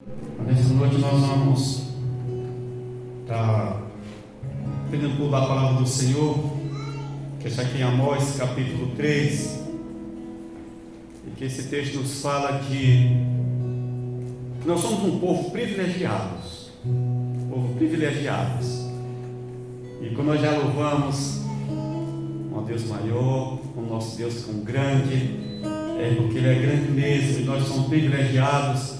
Nessa noite nós vamos estar pedindo da palavra do Senhor, que está aqui em Amós capítulo 3, e que esse texto nos fala que nós somos um povo privilegiados, e quando nós já louvamos um Deus maior, o nosso Deus tão grande, é porque Ele é grande mesmo, e nós somos privilegiados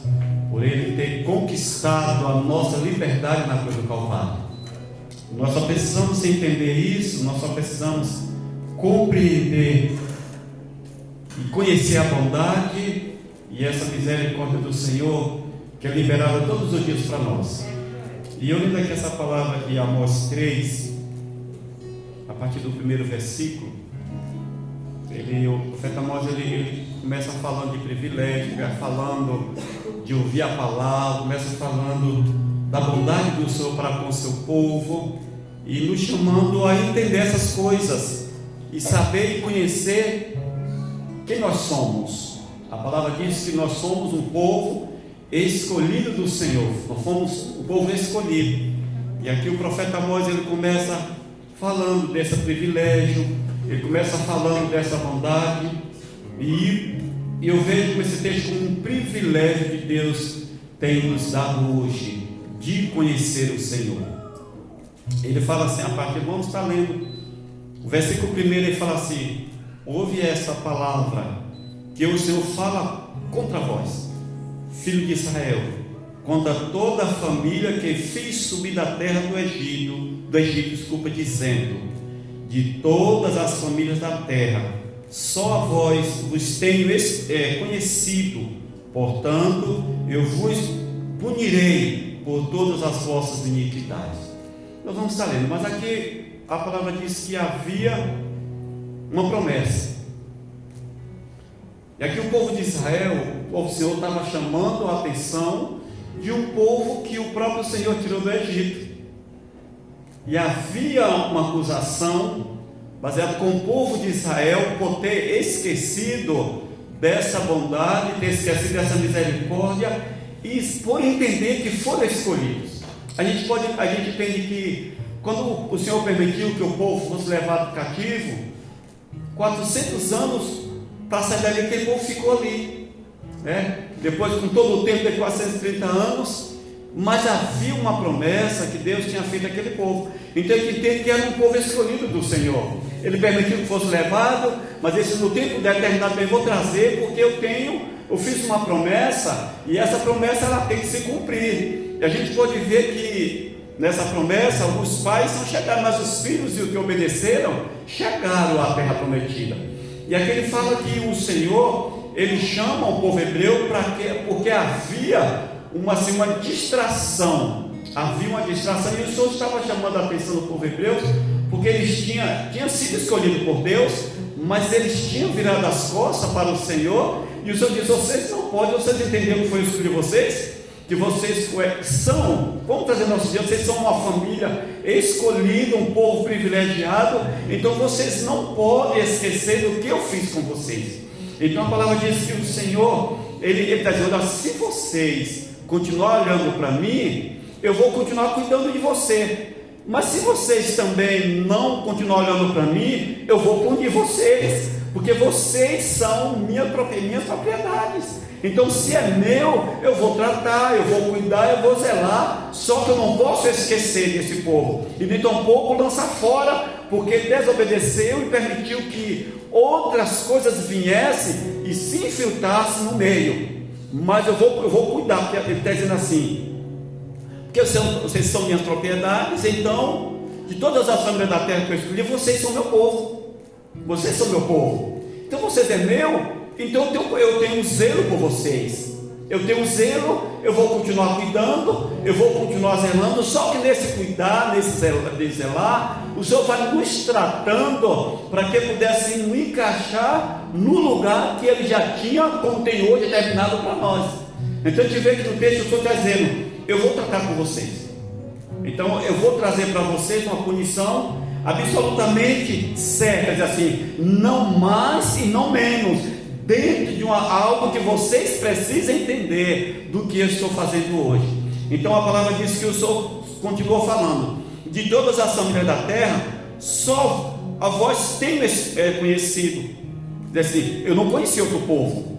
por Ele ter conquistado a nossa liberdade na cruz do Calvário. Nós só precisamos entender isso, nós só precisamos compreender e conhecer a bondade e essa misericórdia do Senhor, que é liberada todos os dias para nós. E eu lendo aqui essa palavra de Amós 3, a partir do primeiro versículo, o profeta Amós ele começa falando de privilégio, vai falando de ouvir a palavra, começa falando da bondade do Senhor para com o seu povo, e nos chamando a entender essas coisas, e saber e conhecer quem nós somos. A palavra diz que nós somos um povo escolhido do Senhor, nós somos um povo escolhido, e aqui o profeta Amós ele começa falando desse privilégio, ele começa falando dessa bondade, e eu vejo esse texto como um privilégio que Deus tem nos dado hoje, de conhecer o Senhor. Ele fala assim, a partir, vamos estar lendo, o versículo 1 ele fala assim: ouve esta palavra, que o Senhor fala contra vós, filho de Israel, contra toda a família que fiz subir da terra do Egito, dizendo: de todas as famílias da terra, só a vós vos tenho conhecido, portanto, eu vos punirei por todas as vossas iniquidades. Nós vamos estar lendo, mas aqui a palavra diz que havia uma promessa. E aqui o povo de Israel, o povo do Senhor estava chamando a atenção de um povo que o próprio Senhor tirou do Egito. E havia uma acusação baseada com o povo de Israel por ter esquecido dessa bondade, ter esquecido dessa misericórdia, e por entender que foram escolhidos. A gente entende que quando o Senhor permitiu que o povo fosse levado cativo, 400 anos para sair dali, aquele povo ficou ali, né? Depois, com todo o tempo de 430 anos, mas havia uma promessa que Deus tinha feito àquele povo. Então ele entende que era um povo escolhido do Senhor. Ele permitiu que fosse levado, mas esse no tempo determinado eu vou trazer, porque eu fiz uma promessa, e essa promessa ela tem que se cumprir. E a gente pode ver que nessa promessa os pais não chegaram, mas os filhos e os que obedeceram chegaram à terra prometida. E aqui ele fala que o Senhor ele chama o povo hebreu porque havia uma distração, e o Senhor estava chamando a atenção do povo hebreu, porque eles tinham sido escolhidos por Deus, mas eles tinham virado as costas para o Senhor, e o Senhor diz: vocês não podem, vocês entenderam que foi isso de vocês, que vocês são, vamos trazer nossos dias, vocês são uma família escolhida, um povo privilegiado, então vocês não podem esquecer do que eu fiz com vocês. Então a palavra diz que o Senhor, Ele está dizendo: se vocês continuar olhando para mim, eu vou continuar cuidando de você, mas se vocês também não continuar olhando para mim, eu vou punir vocês, porque vocês são minhas propriedades. Então se é meu, eu vou tratar, eu vou cuidar, eu vou zelar, só que eu não posso esquecer desse povo, e nem tampouco lançar fora, porque desobedeceu e permitiu que outras coisas viessem e se infiltrassem no meio. Mas eu vou cuidar, porque ele está dizendo assim: porque vocês são minhas propriedades, então de todas as famílias da terra que eu escolhi, vocês são meu povo, vocês são meu povo, então vocês é meu, então eu tenho zelo por vocês, eu tenho zelo, eu vou continuar cuidando, eu vou continuar zelando. Só que nesse cuidar, nesse zelar, o Senhor vai nos tratando para que pudesse nos encaixar no lugar que Ele já tinha, como tem hoje, determinado para nós. Então a gente vê que no texto o Senhor está dizendo: eu vou tratar com vocês, então eu vou trazer para vocês uma punição absolutamente certa, diz assim, não mais e não menos, dentro de algo que vocês precisam entender do que eu estou fazendo hoje. Então a palavra diz que o Senhor continuou falando: de todas as famílias da terra, só a vós tenho conhecido. Diz assim: eu não conheci outro povo,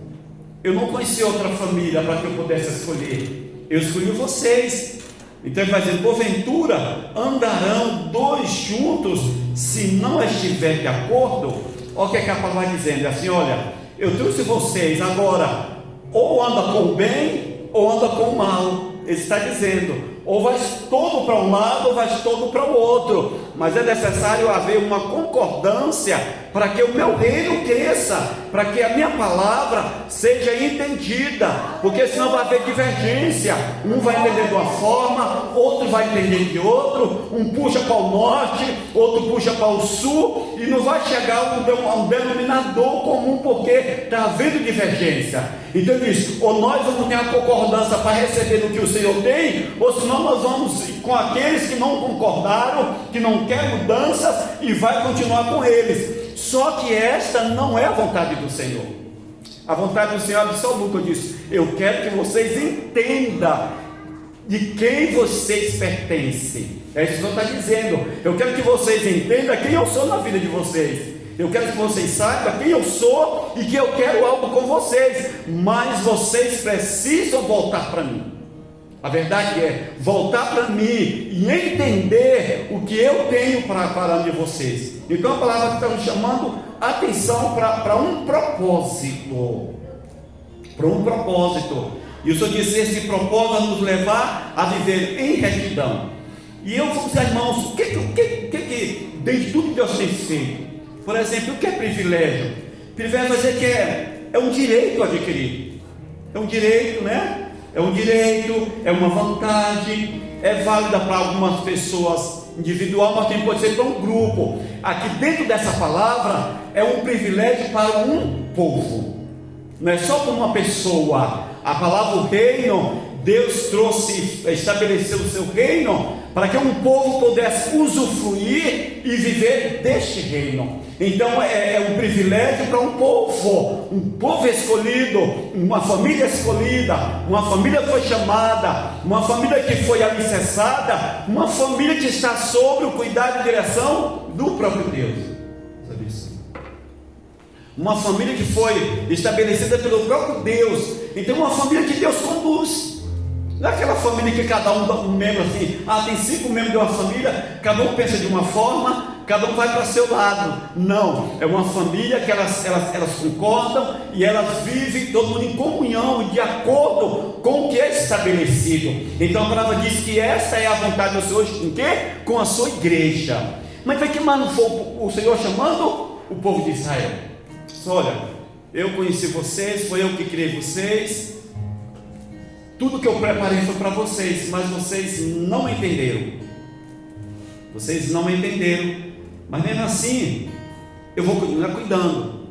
eu não conheci outra família para que eu pudesse escolher, eu escolhi vocês. Então ele vai dizer: porventura andarão dois juntos se não estiver de acordo? Olha o que a palavra vai dizendo, é assim: olha, eu trouxe vocês agora, ou anda com o bem ou anda com o mal. Ele está dizendo: ou vai todo para um lado ou vai todo para o outro, mas é necessário haver uma concordância para que o meu reino cresça, para que a minha palavra seja entendida, porque senão vai haver divergência. Um vai entender de uma forma, outro vai entender de outro, um puxa para o norte, outro puxa para o sul, e não vai chegar a um denominador comum, porque está havendo divergência. Então ele diz: ou nós vamos ter a concordância para receber o que o Senhor tem, ou senão nós vamos com aqueles que não concordaram, que não querem mudanças, e vai continuar com eles. Só que esta não é a vontade do Senhor. A vontade do Senhor é absoluta. Eu disse: eu quero que vocês entendam de quem vocês pertencem. É isso que o Senhor está dizendo. Eu quero que vocês entendam quem eu sou na vida de vocês. Eu quero que vocês saibam quem eu sou e que eu quero algo com vocês, mas vocês precisam voltar para mim. A verdade é voltar para mim e entender o que eu tenho para de vocês. Então a palavra está nos chamando a atenção para um propósito. Para um propósito. E o Senhor disse: esse propósito vai nos levar a viver em retidão. E eu vou dizer, irmãos, o que desde tudo que Deus tem feito? Por exemplo, o que é privilégio? Privilégio vai dizer que é um direito adquirido. É um direito, né? É um direito, é uma vantagem, é válida para algumas pessoas individual, mas também pode ser para um grupo. Aqui dentro dessa palavra é um privilégio para um povo, não é só para uma pessoa. A palavra o reino, Deus trouxe, estabeleceu o seu reino para que um povo pudesse usufruir e viver deste reino. Então é um privilégio para um povo escolhido, uma família escolhida, uma família que foi chamada, uma família que foi alicerçada, uma família que está sob o cuidado e direção do próprio Deus. Sabe isso? Uma família que foi estabelecida pelo próprio Deus. Então uma família que Deus conduz. Não é aquela família que cada um membro assim, tem 5 membros de uma família, cada um pensa de uma forma, cada um vai para seu lado. Não, é uma família que elas concordam e elas vivem todo mundo em comunhão e de acordo com o que é estabelecido. Então a palavra diz que essa é a vontade do Senhor, com quê? Com a sua igreja. Mas para que mais não foi o Senhor chamando o povo de Israel? Olha, eu conheci vocês, foi eu que criei vocês, tudo que eu preparei foi para vocês, mas vocês não entenderam. Vocês não entenderam. Mas mesmo assim, eu vou continuar cuidando.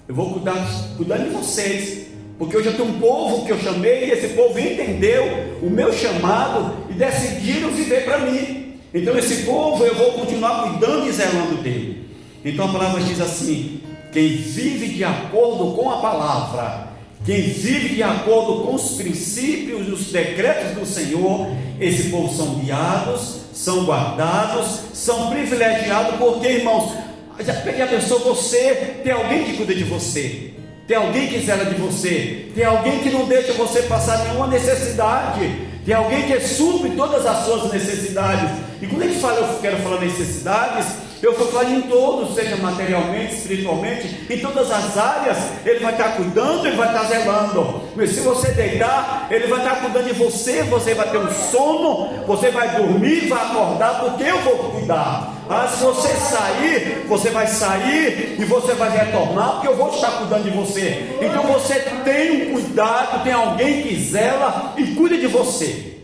Eu vou cuidar de vocês. Porque eu já tenho um povo que eu chamei, e esse povo entendeu o meu chamado e decidiram viver para mim. Então esse povo eu vou continuar cuidando e zelando dele. Então a palavra diz assim: quem vive de acordo com a palavra, quem vive de acordo com os princípios e os decretos do Senhor, esse povo são guiados, são guardados, são privilegiados, porque, irmãos, já pensou, você tem alguém que cuida de você, tem alguém que zela de você, tem alguém que não deixa você passar nenhuma necessidade, tem alguém que supre todas as suas necessidades. E quando ele fala, eu quero falar necessidades, eu vou falar em todos, seja materialmente, espiritualmente, em todas as áreas. Ele vai estar cuidando, ele vai estar zelando. Mas se você deitar, ele vai estar cuidando de você. Você vai ter um sono, você vai dormir, vai acordar, porque eu vou cuidar. Se você sair, você vai sair e você vai retornar, porque eu vou estar cuidando de você. Então você tem um cuidado, tem alguém que zela e cuida de você.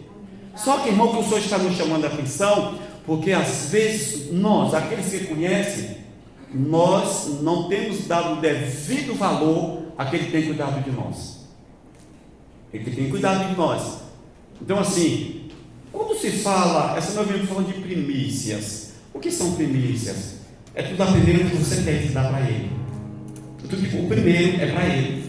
Só que, irmão, que o Senhor está nos chamando a atenção, porque às vezes nós, aqueles que conhecem, nós não temos dado o devido valor a quem tem cuidado de nós. Ele tem cuidado de nós. Então assim, quando se fala, essa nós vamos falando de primícias. O que são primícias? É tudo a primeira que você tem que dar para ele. O primeiro é para ele.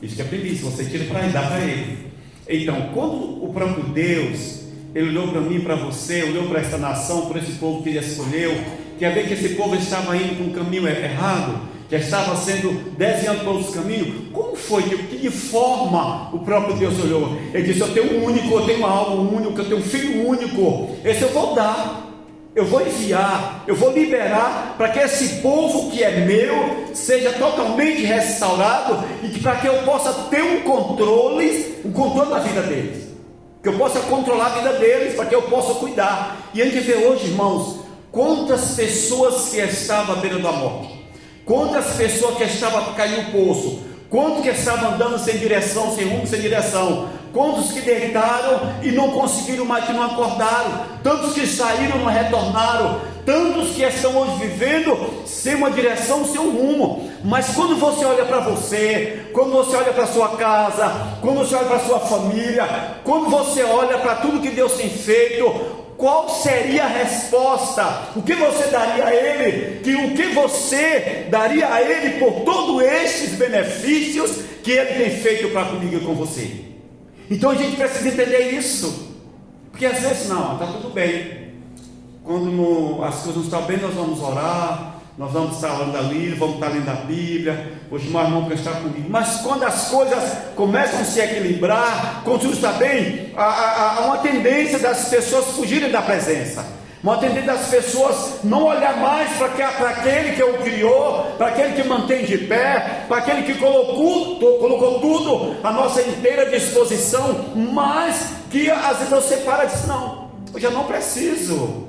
Isso que é primícia, você tira para ele, dá para ele. Então, quando o próprio Deus, Ele olhou para mim, para você, olhou para esta nação, para esse povo que Ele escolheu, que a ver que esse povo estava indo por um caminho errado, que estava sendo desviando para outros caminhos, como foi, de que forma o próprio Deus olhou? Ele disse: eu tenho um único, eu tenho algo único, eu tenho um filho único, esse eu vou dar. Eu vou enviar, eu vou liberar para que esse povo que é meu seja totalmente restaurado e que para que eu possa ter um controle da vida deles, que eu possa controlar a vida deles, para que eu possa cuidar. E a gente vê hoje, irmãos, quantas pessoas que estavam à beira da morte, quantas pessoas que estavam a cair no poço, quantos que estavam andando sem direção, sem rumo, sem direção, quantos que deitaram e não conseguiram mais, que não acordaram, tantos que saíram e não retornaram, tantos que estão hoje vivendo sem uma direção, sem um rumo. Mas quando você olha para você, quando você olha para a sua casa, quando você olha para a sua família, quando você olha para tudo que Deus tem feito, qual seria a resposta? O que você daria a Ele? O que você daria a Ele por todos esses benefícios que Ele tem feito para comigo e com você? Então a gente precisa entender isso, porque às vezes não, está tudo bem. Quando as coisas não estão bem, nós vamos orar, nós vamos estar lendo a Bíblia, vamos estar lendo a Bíblia, hoje mais irmão prestar comigo. Mas quando as coisas começam a se equilibrar, quando tudo está bem, há uma tendência das pessoas fugirem da presença, uma tendência das pessoas não olhar mais para aquele que o criou, para aquele que mantém de pé, para aquele que colocou tudo à nossa inteira disposição, mas que às vezes você para e diz: não, eu já não preciso.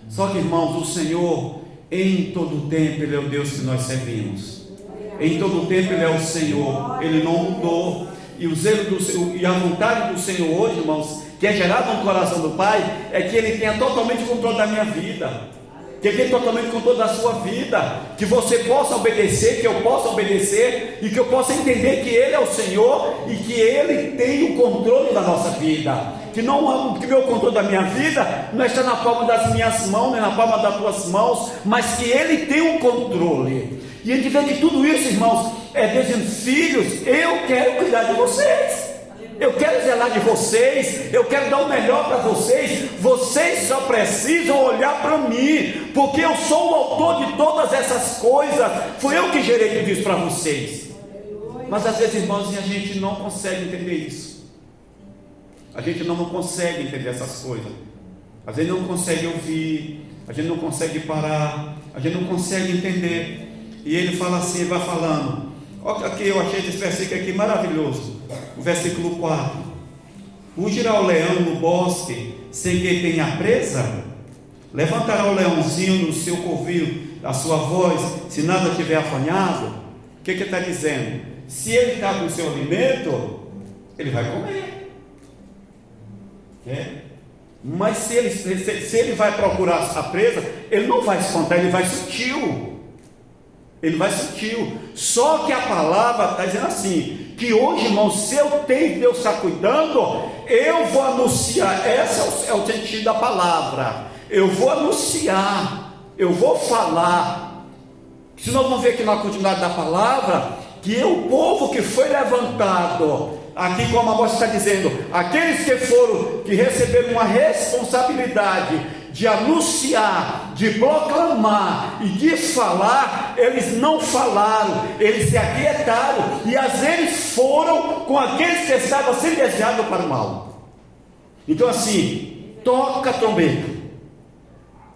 Só que, irmãos, o Senhor, em todo tempo, Ele é o Deus que nós servimos. Em todo tempo Ele é o Senhor, Ele não mudou. E o zelo do Senhor, e a vontade do Senhor hoje, irmãos, que é gerada no coração do Pai, é que Ele tenha totalmente controle da minha vida, que Ele tenha totalmente controle da sua vida, que você possa obedecer, que eu possa obedecer, e que eu possa entender que Ele é o Senhor, e que Ele tem o controle da nossa vida, que meu controle da minha vida não está na palma das minhas mãos, nem na palma das tuas mãos, mas que Ele tem o controle. E a gente vê que tudo isso, irmãos, é dizendo: filhos, eu quero cuidar de vocês, eu quero zelar de vocês, eu quero dar o melhor para vocês, vocês só precisam olhar para mim, porque eu sou o autor de todas essas coisas, fui eu que gerei tudo isso para vocês. Mas às vezes, irmãos, a gente não consegue entender isso, a gente não consegue entender essas coisas, às vezes não consegue ouvir, a gente não consegue parar, a gente não consegue entender. E ele fala assim, ele vai falando, olha aqui, eu achei esse versículo aqui maravilhoso, o versículo 4: rugirá o leão no bosque sem que tenha presa? Levantará o leãozinho no seu covil a sua voz, se nada tiver afanhado? O que ele está dizendo? Se ele está com o seu alimento, ele vai comer, mas se ele vai procurar a presa, ele não vai espantar, ele vai sutil. Ele vai sutil. Só que a palavra está dizendo assim, que hoje, irmão, se eu tenho, Deus está cuidando, eu vou anunciar. Esse é o sentido da palavra. Eu vou anunciar, eu vou falar. Se nós vamos ver aqui na continuidade da palavra, que é o povo que foi levantado, aqui como a moça está dizendo, aqueles que receberam uma responsabilidade de anunciar, de proclamar e de falar, eles não falaram, eles se aquietaram, e às vezes foram com aqueles que estavam sendo desviados para o mal. Então assim, toca a trombeta,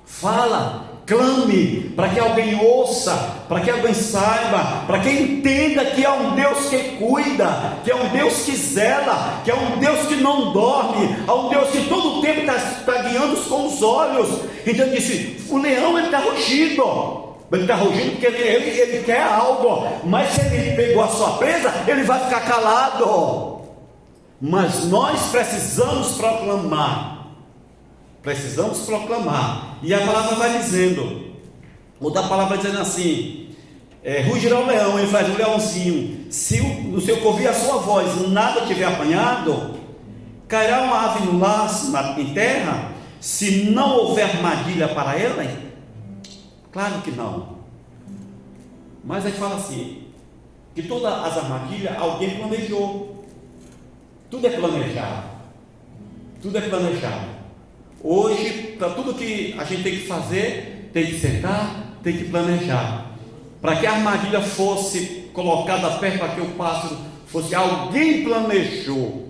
fala, clame, para que alguém ouça, para que alguém saiba, para que entenda que é um Deus que cuida, que é um Deus que zela, que é um Deus que não dorme, é um Deus que todo o tempo está guiando com os olhos. Então ele disse, o leão ele está rugindo, porque ele quer algo, mas se ele pegou a sua presa, ele vai ficar calado. Mas nós precisamos proclamar, e a palavra vai dizendo, outra palavra dizendo assim, rugirá o leão, ele faz o leãozinho, se no seu covil a sua voz nada tiver apanhado, cairá uma ave no laço em terra, se não houver armadilha para ela? Claro que não. Mas a gente fala assim, que todas as armadilhas alguém planejou. Tudo é planejado. Tudo é planejado. Hoje, para tudo que a gente tem que fazer, tem que sentar, tem que planejar. Para que a armadilha fosse colocada perto, para que o pássaro fosse, alguém planejou.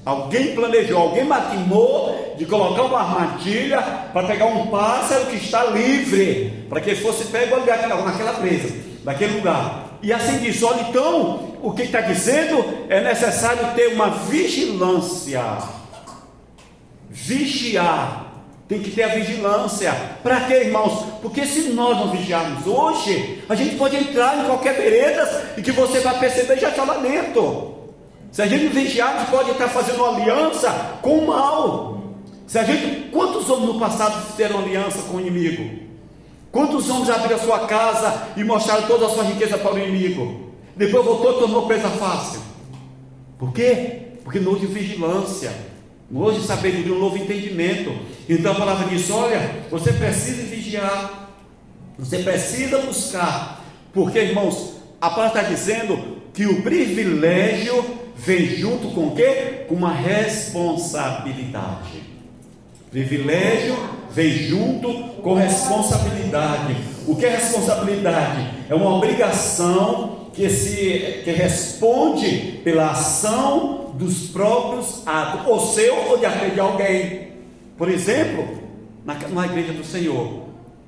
Alguém planejou, alguém maquinou de colocar uma armadilha para pegar um pássaro que está livre, para que ele fosse pego naquela presa, naquele lugar. E assim diz, olha, então, o que está dizendo? É necessário ter uma vigilância. Vigiar. Tem que ter a vigilância. Para quê, irmãos? Porque se nós não vigiarmos hoje, a gente pode entrar em qualquer vereda e que você vai perceber já está lá dentro. Se a gente vigiar, a gente pode estar fazendo uma aliança com o mal. Quantos homens no passado fizeram aliança com o inimigo? Quantos homens abriram a sua casa e mostraram toda a sua riqueza para o inimigo? Depois voltou e tornou presa fácil. Por quê? Porque não houve vigilância, não houve sabedoria, um novo entendimento. Então a palavra diz, olha, você precisa vigiar, você precisa buscar. Porque, irmãos, a palavra está dizendo que o privilégio vem junto com o quê? Com uma responsabilidade. Privilégio vem junto com responsabilidade. O que é responsabilidade? É uma obrigação que responde pela ação dos próprios atos, ou seu ou de alguém. Por exemplo, na igreja do Senhor,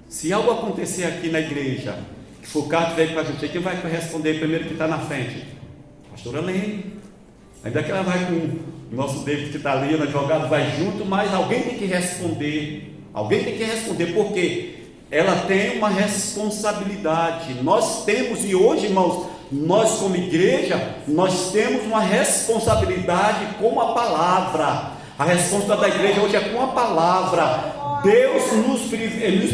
se algo acontecer aqui na igreja, que for o caso que veio para a justiça, quem vai responder primeiro que está na frente? Pastora Lene. Ainda que ela vai com o nosso David que está ali, o advogado vai junto, mas alguém tem que responder. Alguém tem que responder, porque ela tem uma responsabilidade. Nós temos, e hoje, irmãos, nós como igreja, nós temos uma responsabilidade com a palavra. A responsabilidade da igreja hoje é com a palavra. Deus nos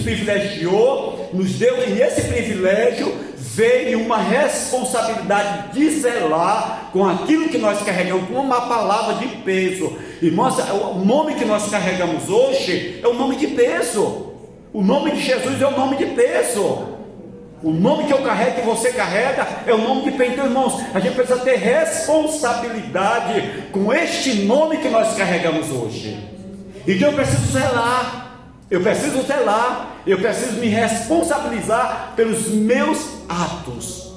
privilegiou, nos deu, e esse privilégio veio uma responsabilidade de zelar com aquilo que nós carregamos, com uma palavra de peso. Irmãos, o nome que nós carregamos hoje é o nome de peso. O nome de Jesus é o nome de peso. O nome que eu carrego, que você carrega, é o nome de peso. Então, irmãos, a gente precisa ter responsabilidade com este nome que nós carregamos hoje. Então eu preciso zelar. Eu preciso me responsabilizar pelos meus atos.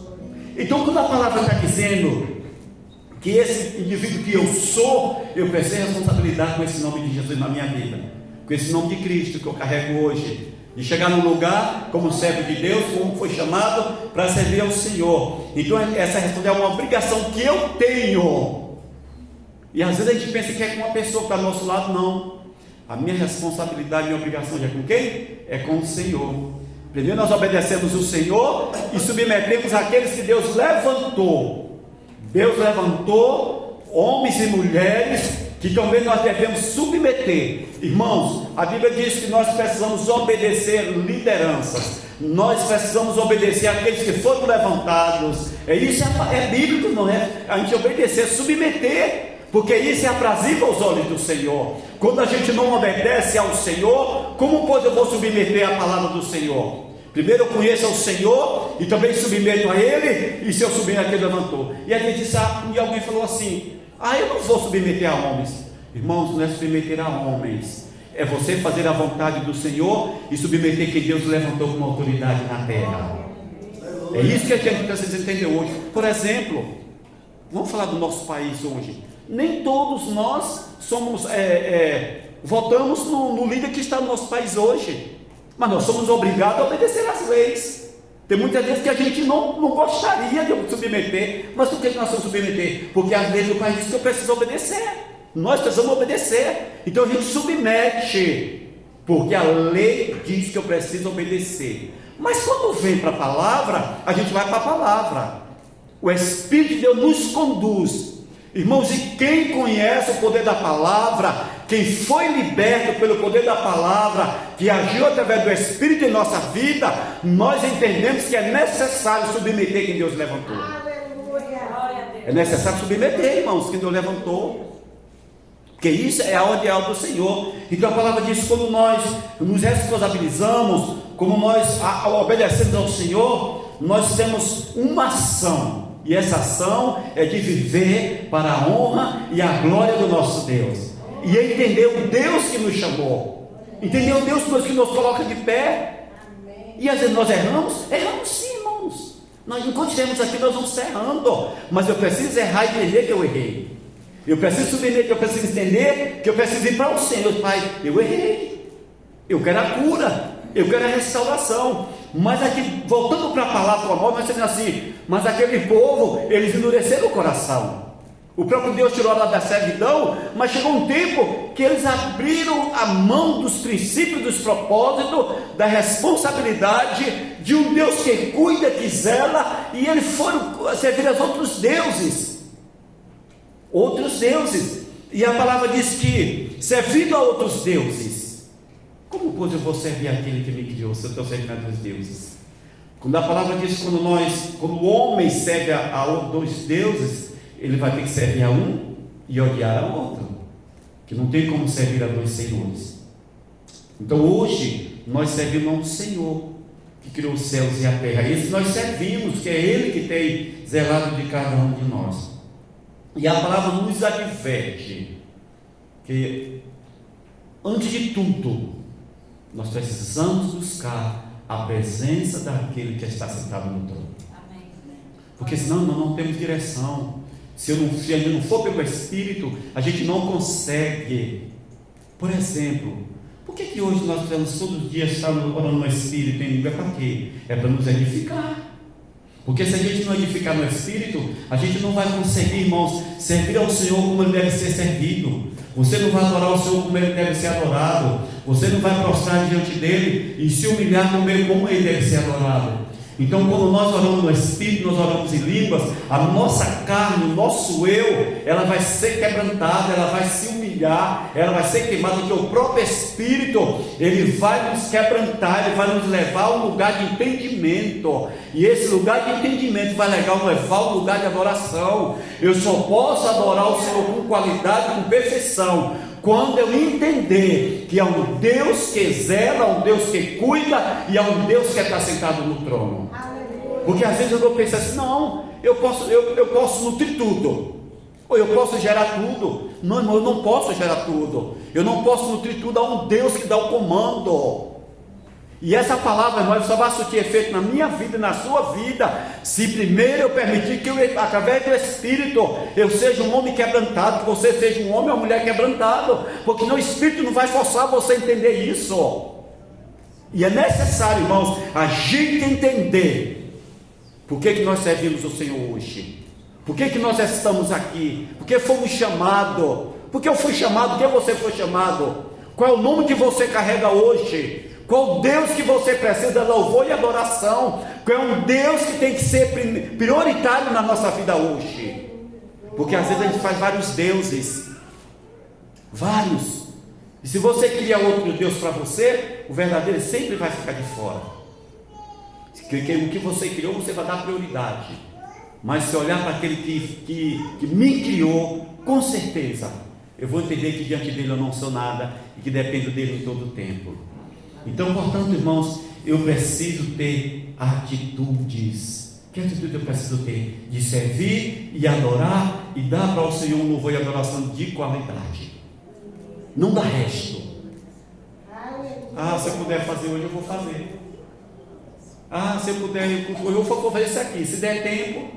Então, quando a palavra está dizendo que esse indivíduo que eu sou, eu preciso responsabilidade com esse nome de Jesus na minha vida, com esse nome de Cristo que eu carrego hoje, de chegar num lugar como servo de Deus, como foi chamado para servir ao Senhor. Então, essa responsabilidade é uma obrigação que eu tenho. E às vezes a gente pensa que é com uma pessoa que está ao nosso lado. Não. A minha responsabilidade e minha obrigação é com quem? É com o Senhor. Primeiro nós obedecemos o Senhor e submetemos aqueles que Deus levantou. Deus levantou homens e mulheres que também nós devemos submeter. Irmãos, a Bíblia diz que nós precisamos obedecer lideranças. Nós precisamos obedecer aqueles que foram levantados. Isso é bíblico, não é? A gente obedecer, submeter. Porque isso é aprazível aos olhos do Senhor. Quando a gente não obedece ao Senhor, como pois eu vou submeter a palavra do Senhor? Primeiro eu conheço o Senhor e também submeto a Ele, e se eu submeter a quem levantou. E a gente disse, e alguém falou assim, eu não vou submeter a homens. Irmãos, não é submeter a homens, é você fazer a vontade do Senhor e submeter quem Deus levantou como autoridade na terra. É isso que a gente precisa entender hoje. Por exemplo, vamos falar do nosso país hoje. Nem todos nós votamos no líder que está no nosso país hoje, mas nós somos obrigados a obedecer às leis. Tem muitas vezes que a gente não gostaria de submeter, mas por que nós vamos submeter? Porque as leis do país dizem que eu preciso obedecer, nós precisamos obedecer, então a gente submete, porque a lei diz que eu preciso obedecer. Mas quando vem para a palavra, a gente vai para a palavra, o Espírito de Deus nos conduz. Irmãos, e quem conhece o poder da palavra, quem foi liberto pelo poder da palavra, que agiu através do Espírito em nossa vida, nós entendemos que é necessário submeter quem Deus levantou. É necessário submeter, irmãos, quem Deus levantou, porque isso é a ordem do Senhor. Então a palavra diz, quando nós nos responsabilizamos, como nós obedecemos ao Senhor, nós temos uma ação, e essa ação é de viver para a honra e a glória do nosso Deus, e entender o Deus que nos chamou, entender o Deus que nos coloca de pé. E às vezes nós erramos sim, irmãos. Nós, enquanto estivermos aqui, nós vamos errando, mas eu preciso errar e entender que eu errei. Eu preciso submeter, que eu preciso entender que eu preciso ir para o Senhor. Pai, eu errei, eu quero a cura, eu quero a restauração. Mas aqui, voltando para a palavra com nós dizendo assim: mas aquele povo, eles endureceram o coração. O próprio Deus tirou ela da servidão, mas chegou um tempo que eles abriram a mão dos princípios, dos propósitos, da responsabilidade de um Deus que cuida, que zela, e eles foram servir aos outros deuses. Outros deuses. E a palavra diz que, servindo a outros deuses, como pois eu vou servir aquele que me criou, se eu estou servindo a dois deuses? Quando a palavra diz que quando o homem serve a dois deuses, ele vai ter que servir a um e odiar a outro, que não tem como servir a dois senhores. Então hoje nós servimos a um Senhor que criou os céus e a terra, esse nós servimos, que é Ele que tem zelado de cada um de nós. E a palavra nos adverte que, antes de tudo, nós precisamos buscar a presença daquele que está sentado no trono. Porque senão nós não temos direção. Se a gente não for pelo Espírito, a gente não consegue. Por exemplo, por que hoje nós precisamos todos os dias estar orando no Espírito em língua? Para quê? É para nos edificar. Porque se a gente não edificar no Espírito, a gente não vai conseguir, irmãos, servir ao Senhor como Ele deve ser servido. Você não vai adorar o Senhor como Ele deve ser adorado. Você não vai prostrar diante dEle e se humilhar como Ele deve ser adorado. Então, quando nós oramos no Espírito, nós oramos em línguas, a nossa carne, o nosso eu, ela vai ser quebrantada, ela vai se humilhar, ela vai ser queimada, porque o próprio Espírito, ele vai nos quebrantar, ele vai nos levar a um lugar de entendimento, e esse lugar de entendimento vai levar a um lugar de adoração. Eu só posso adorar o Senhor com qualidade, com perfeição, quando eu entender que há um Deus que zela, um Deus que cuida, e há um Deus que está sentado no trono. Porque às vezes eu vou pensar assim: não, eu posso nutrir tudo, ou eu posso gerar tudo. Não, irmão, eu não posso gerar tudo, eu não posso nutrir tudo. Há um Deus que dá o comando. E essa palavra, irmão, só vai surtir efeito na minha vida e na sua vida, se primeiro eu permitir que eu, através do Espírito, eu seja um homem quebrantado, que você seja um homem ou uma mulher quebrantado, porque o Espírito não vai forçar você a entender isso. E é necessário, irmãos, a gente entender por que nós servimos o Senhor hoje, por que nós estamos aqui, por que fomos chamados, por que eu fui chamado, por que você foi chamado, qual é o nome que você carrega hoje, qual Deus que você precisa de louvor e adoração, qual é um Deus que tem que ser prioritário na nossa vida hoje. Porque às vezes a gente faz vários deuses, vários, e se você cria outro Deus para você, o verdadeiro sempre vai ficar de fora. O que você criou, você vai dar prioridade, mas se olhar para aquele que me criou, com certeza eu vou entender que diante dele eu não sou nada, e que dependo dele em todo o tempo. Então, portanto, irmãos, eu preciso ter atitudes. Que atitude eu preciso ter? De servir e adorar e dar para o Senhor um louvor e adoração de qualidade. Não dá resto. Se eu puder fazer hoje, eu vou fazer. Se eu puder, eu vou fazer isso aqui. Se der tempo,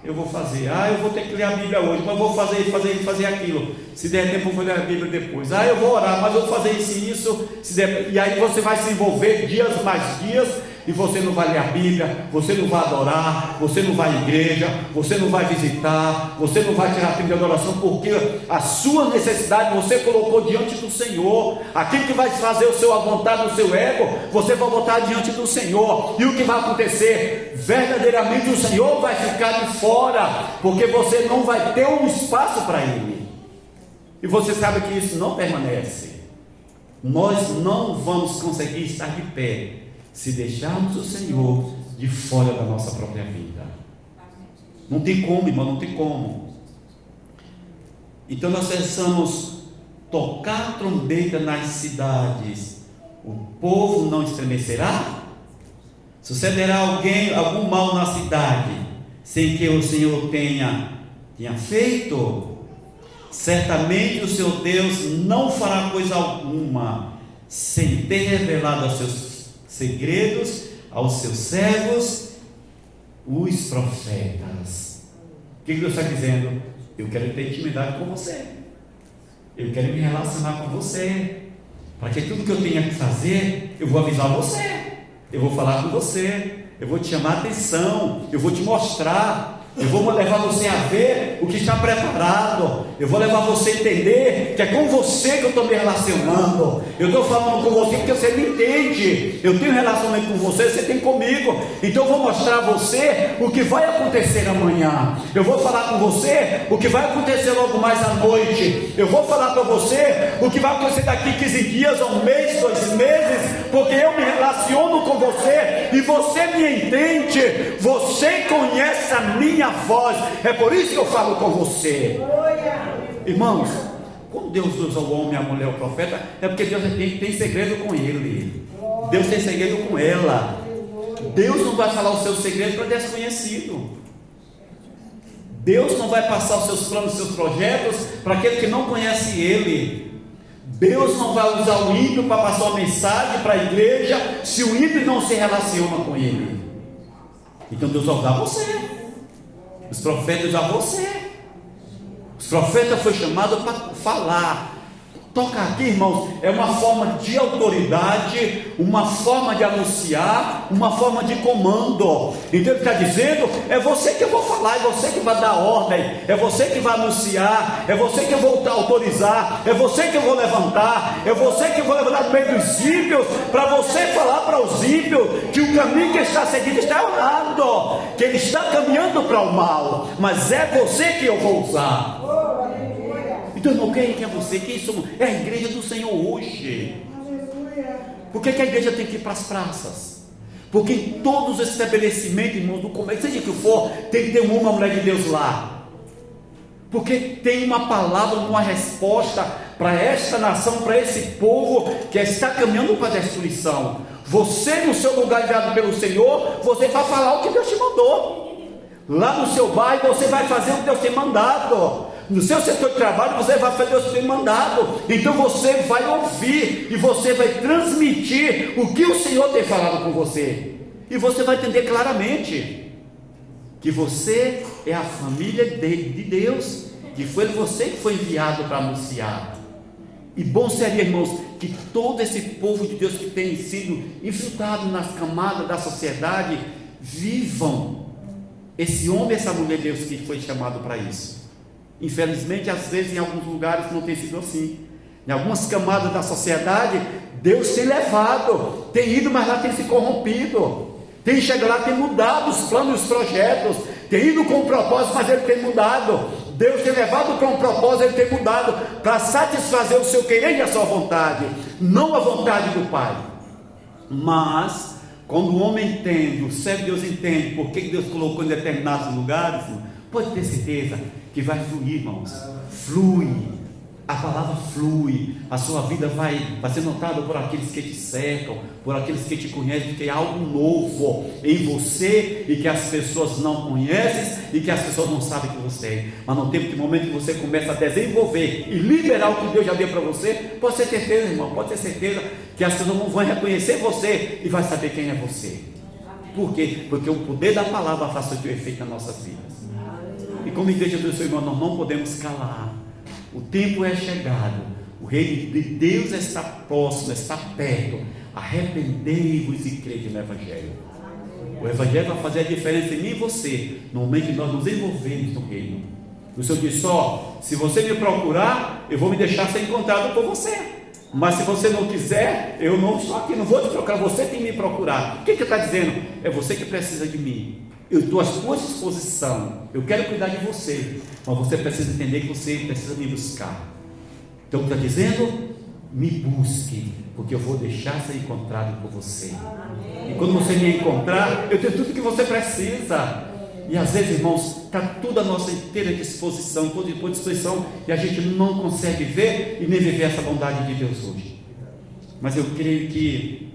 eu vou fazer. Eu vou ter que ler a Bíblia hoje, mas eu vou fazer aquilo. Se der tempo, eu vou ler a Bíblia depois. Eu vou orar, mas eu vou fazer isso. Se der. E aí você vai se envolver dias mais dias, e você não vai ler a Bíblia, você não vai adorar, você não vai à igreja, você não vai visitar, você não vai tirar tempo de adoração, porque a sua necessidade você colocou diante do Senhor. Aquilo que vai fazer a vontade do seu ego, você vai botar diante do Senhor. E o que vai acontecer? Verdadeiramente o Senhor vai ficar de fora, porque você não vai ter um espaço para Ele. E você sabe que isso não permanece. Nós não vamos conseguir estar de pé se deixarmos o Senhor de fora da nossa própria vida. Não tem como, irmão, não tem como. Então nós precisamos tocar a trombeta nas cidades. O povo não estremecerá? Sucederá algum mal na cidade, sem que o Senhor tenha feito? Certamente o seu Deus não fará coisa alguma, sem ter revelado os seus segredos aos seus servos, os profetas. O que Deus está dizendo? Eu quero ter intimidade com você, eu quero me relacionar com você, para que tudo que eu tenha que fazer, eu vou avisar você, eu vou falar com você, eu vou te chamar a atenção, eu vou te mostrar, eu vou levar você a ver o que está preparado, eu vou levar você a entender que é com você que eu estou me relacionando. Eu estou falando com você porque você me entende, eu tenho relacionamento com você, você tem comigo, então eu vou mostrar a você o que vai acontecer amanhã, eu vou falar com você o que vai acontecer logo mais à noite, eu vou falar para você o que vai acontecer daqui 15 dias, ou um mês, 2 meses, porque eu me relaciono com você e você me entende, você conhece a minha voz, é por isso que eu falo com você. Irmãos, quando Deus usa o homem, a mulher, o profeta, é porque Deus tem segredo com ele, Deus tem segredo com ela. Deus não vai falar o seu segredo para desconhecido, Deus não vai passar os seus planos, os seus projetos para aquele que não conhece ele. Deus não vai usar o ímpio para passar uma mensagem para a igreja se o ímpio não se relaciona com ele. Então Deus vai usar você, os profetas usam você. Os profetas foi chamado para falar. Tocar aqui, irmãos, é uma forma de autoridade, uma forma de anunciar, uma forma de comando. Então ele está dizendo, é você que eu vou falar, é você que vai dar ordem, é você que vai anunciar, é você que eu vou autorizar, é você que eu vou levantar, é você que eu vou levantar no meio dos ímpios, para você falar para os ímpios que o caminho que ele está seguindo está errado, que ele está caminhando para o mal, mas é você que eu vou usar. Então, irmão, quem é você? Quem somos? É a igreja do Senhor hoje. Por que a igreja tem que ir para as praças? Porque em todos os estabelecimentos, irmãos, do comércio, seja que for, tem que ter uma mulher de Deus lá. Porque tem uma palavra, uma resposta para esta nação, para esse povo que está caminhando para a destruição. Você, no seu lugar enviado pelo Senhor, você vai falar o que Deus te mandou. Lá no seu bairro, você vai fazer o que Deus tem mandado. No seu setor de trabalho, você vai fazer o que tem mandado. Então você vai ouvir e você vai transmitir o que o Senhor tem falado com você. E você vai entender claramente que você é a família de Deus, que foi você que foi enviado para anunciar. E bom seria, irmãos, que todo esse povo de Deus que tem sido infiltrado nas camadas da sociedade vivam esse homem, essa mulher de Deus que foi chamado para isso. Infelizmente, às vezes em alguns lugares não tem sido assim. Em algumas camadas da sociedade, Deus tem levado, tem ido, mas lá tem se corrompido, tem chegado lá, tem mudado os planos, os projetos, tem ido com um propósito, mas ele tem mudado. Deus tem levado para um propósito, ele tem mudado para satisfazer o seu querer e a sua vontade, não a vontade do Pai. Mas quando o homem entende, o servo de Deus entende por que Deus colocou em determinados lugares, pode ter certeza que vai fluir, irmãos. Flui, a palavra flui, a sua vida vai ser notada por aqueles que te cercam, por aqueles que te conhecem, porque é algo novo em você e que as pessoas não conhecem e que as pessoas não sabem que você é. Mas no tempo, no momento que você começa a desenvolver e liberar o que Deus já deu para você, pode ter certeza, irmão, pode ter certeza que as pessoas não vão reconhecer você e vai saber quem é você. Por quê? Porque o poder da palavra faz o seu efeito nas nossas vidas. E como igreja do Senhor, nós não podemos calar. O tempo é chegado, o reino de Deus está próximo, está perto. Arrependei-vos e crede no Evangelho. O Evangelho vai fazer a diferença em mim e você, no momento que nós nos envolvemos no reino. O Senhor disse: ó, se você me procurar, eu vou me deixar ser encontrado por você. Mas se você não quiser, eu não estou aqui, não vou te procurar, você tem que me procurar. O que está dizendo? É você que precisa de mim. Eu estou à sua disposição, eu quero cuidar de você, mas você precisa entender que você precisa me buscar. Então está dizendo: me busque, porque eu vou deixar ser encontrado por você. E quando você me encontrar, eu tenho tudo que você precisa. E às vezes, irmãos, está tudo à nossa inteira disposição, por disposição, e a gente não consegue ver e nem viver essa bondade de Deus hoje. Mas eu creio que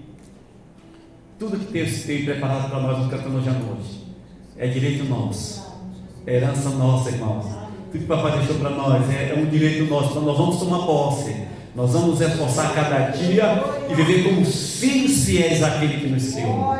Tudo que Deus tem preparado para nós no cantando hoje à noite é direito nosso, é herança nossa, irmãos. Tudo que o papai deixou para nós é um direito nosso. Então nós vamos tomar posse, nós vamos nos esforçar cada dia e viver como filhos fiéis àquele que nos criou,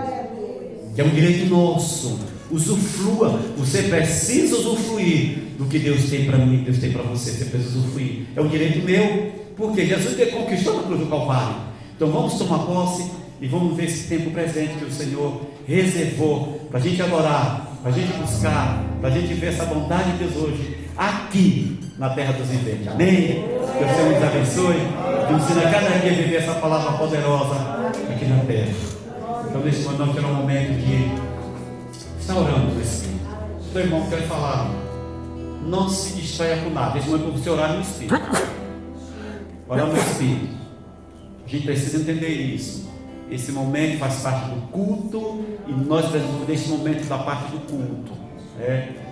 que é um direito nosso. Usufrua, você precisa usufruir do que Deus tem para mim, Deus tem para você. Você precisa usufruir, é um direito meu, porque Jesus conquistou na cruz do Calvário. Então vamos tomar posse e vamos ver esse tempo presente que o Senhor reservou para a gente adorar, para a gente buscar, para a gente ver essa bondade de Deus hoje aqui na terra dos viventes. Amém? Que o Senhor nos abençoe, que nos ensine a cada dia a viver essa palavra poderosa aqui na terra. Então nesse momento nós teremos um momento de estar orando no Espírito. Seu irmão quer falar, não se distraia com nada. Esse momento é para você orar no Espírito. Orar no Espírito. A gente precisa entender isso. Esse momento faz parte do culto e nós precisamos desse momento da parte do culto.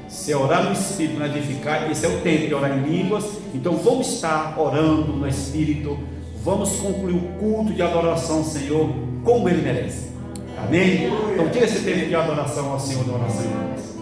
Se orar no Espírito, não edificar, esse é o tempo de orar em línguas. Então vamos estar orando no Espírito. Vamos concluir o culto de adoração ao Senhor como Ele merece. Amém? Então tira esse tempo de adoração ao Senhor, de oração em línguas.